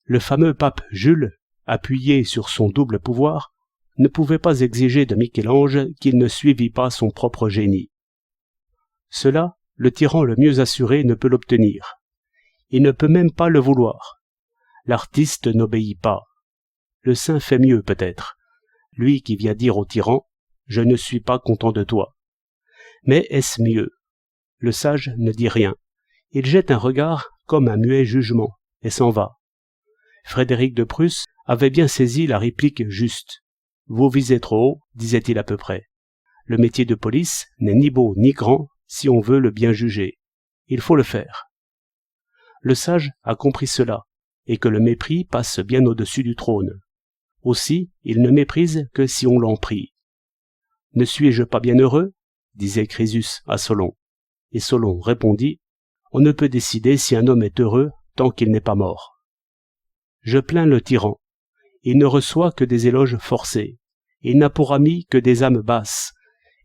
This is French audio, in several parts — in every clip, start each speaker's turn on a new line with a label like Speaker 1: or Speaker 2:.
Speaker 1: Le fameux pape Jules, appuyé sur son double pouvoir, ne pouvait pas exiger de Michel-Ange qu'il ne suivît pas son propre génie. Cela, le tyran le mieux assuré ne peut l'obtenir. Il ne peut même pas le vouloir. L'artiste n'obéit pas. Le saint fait mieux peut-être, lui qui vient dire au tyran « Je ne suis pas content de toi ». Mais est-ce mieux? Le sage ne dit rien. Il jette un regard comme un muet jugement et s'en va. Frédéric de Prusse avait bien saisi la réplique juste. « Vous visez trop haut », disait-il à peu près. Le métier de police n'est ni beau ni grand si on veut le bien juger. Il faut le faire. Le sage a compris cela, et que le mépris passe bien au-dessus du trône. Aussi, il ne méprise que si on l'en prie. « Ne suis-je pas bien heureux ?» disait Crésus à Solon. Et Solon répondit « On ne peut décider si un homme est heureux tant qu'il n'est pas mort. » Je plains le tyran. Il ne reçoit que des éloges forcés. Il n'a pour amis que des âmes basses,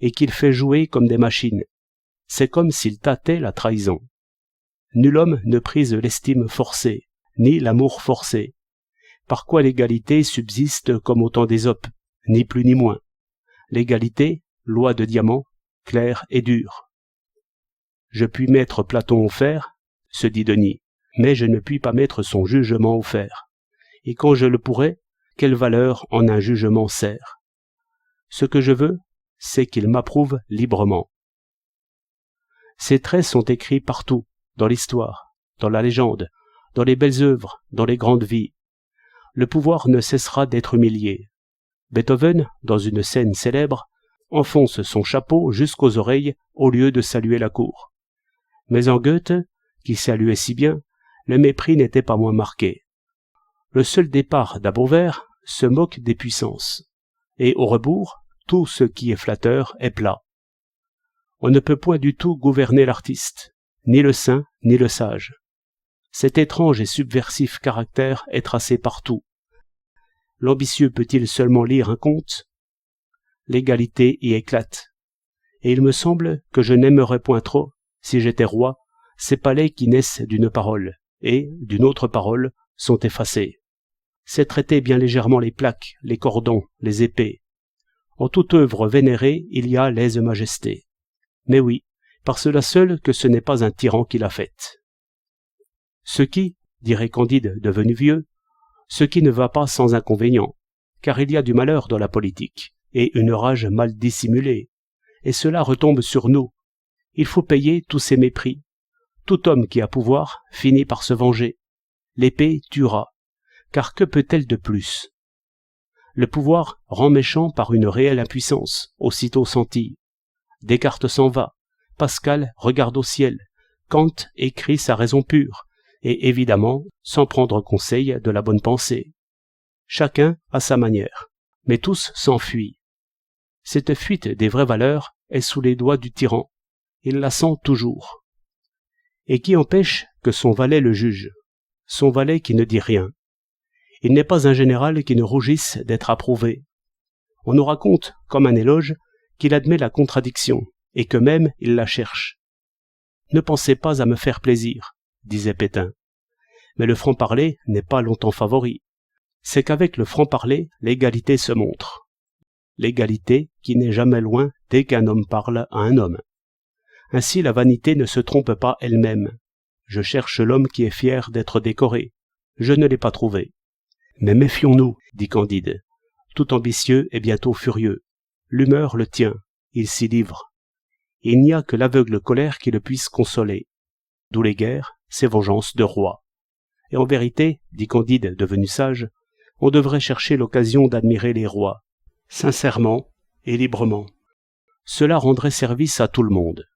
Speaker 1: et qu'il fait jouer comme des machines. C'est comme s'il tâtait la trahison. Nul homme ne prise l'estime forcée, ni l'amour forcé. Par quoi l'égalité subsiste comme au temps d'Ésope, ni plus ni moins. L'égalité, loi de diamant, claire et dure. Je puis mettre Platon au fer, se dit Denis, mais je ne puis pas mettre son jugement au fer. Et quand je le pourrais, quelle valeur en un jugement sert? Ce que je veux, c'est qu'il m'approuve librement. Ses traits sont écrits partout, dans l'histoire, dans la légende, dans les belles œuvres, dans les grandes vies. Le pouvoir ne cessera d'être humilié. Beethoven, dans une scène célèbre, enfonce son chapeau jusqu'aux oreilles au lieu de saluer la cour. Mais en Goethe, qui saluait si bien, le mépris n'était pas moins marqué. Le seul départ d'Abauvert se moque des puissances. Et au rebours, tout ce qui est flatteur est plat. On ne peut point du tout gouverner l'artiste, ni le saint, ni le sage. Cet étrange et subversif caractère est tracé partout. L'ambitieux peut-il seulement lire un conte? L'égalité y éclate. Et il me semble que je n'aimerais point trop, si j'étais roi, ces palais qui naissent d'une parole, et, d'une autre parole, sont effacés. C'est traiter bien légèrement les plaques, les cordons, les épées. En toute œuvre vénérée, il y a lèse-majesté. Mais oui, par cela seul que ce n'est pas un tyran qui l'a faite. Ce qui, dirait Candide devenu vieux, ce qui ne va pas sans inconvénient, car il y a du malheur dans la politique, et une rage mal dissimulée, et cela retombe sur nous. Il faut payer tous ces mépris. Tout homme qui a pouvoir finit par se venger. L'épée tuera, car que peut-elle de plus? Le pouvoir rend méchant par une réelle impuissance, aussitôt sentie. Descartes s'en va, Pascal regarde au ciel, Kant écrit sa raison pure, et évidemment sans prendre conseil de la bonne pensée. Chacun à sa manière, mais tous s'enfuient. Cette fuite des vraies valeurs est sous les doigts du tyran. Il la sent toujours. Et qui empêche que son valet le juge? Son valet qui ne dit rien. Il n'est pas un général qui ne rougisse d'être approuvé. On nous raconte, comme un éloge, qu'il admet la contradiction, et que même il la cherche. Ne pensez pas à me faire plaisir, disait Pétain. Mais le franc-parler n'est pas longtemps favori. C'est qu'avec le franc-parler, l'égalité se montre. L'égalité qui n'est jamais loin dès qu'un homme parle à un homme. Ainsi la vanité ne se trompe pas elle-même. Je cherche l'homme qui est fier d'être décoré. Je ne l'ai pas trouvé. Mais méfions-nous, dit Candide. Tout ambitieux est bientôt furieux. L'humeur le tient, il s'y livre. Il n'y a que l'aveugle colère qui le puisse consoler. D'où les guerres, ces vengeances de roi. Et en vérité, dit Candide devenu sage, on devrait chercher l'occasion d'admirer les rois, sincèrement et librement. Cela rendrait service à tout le monde.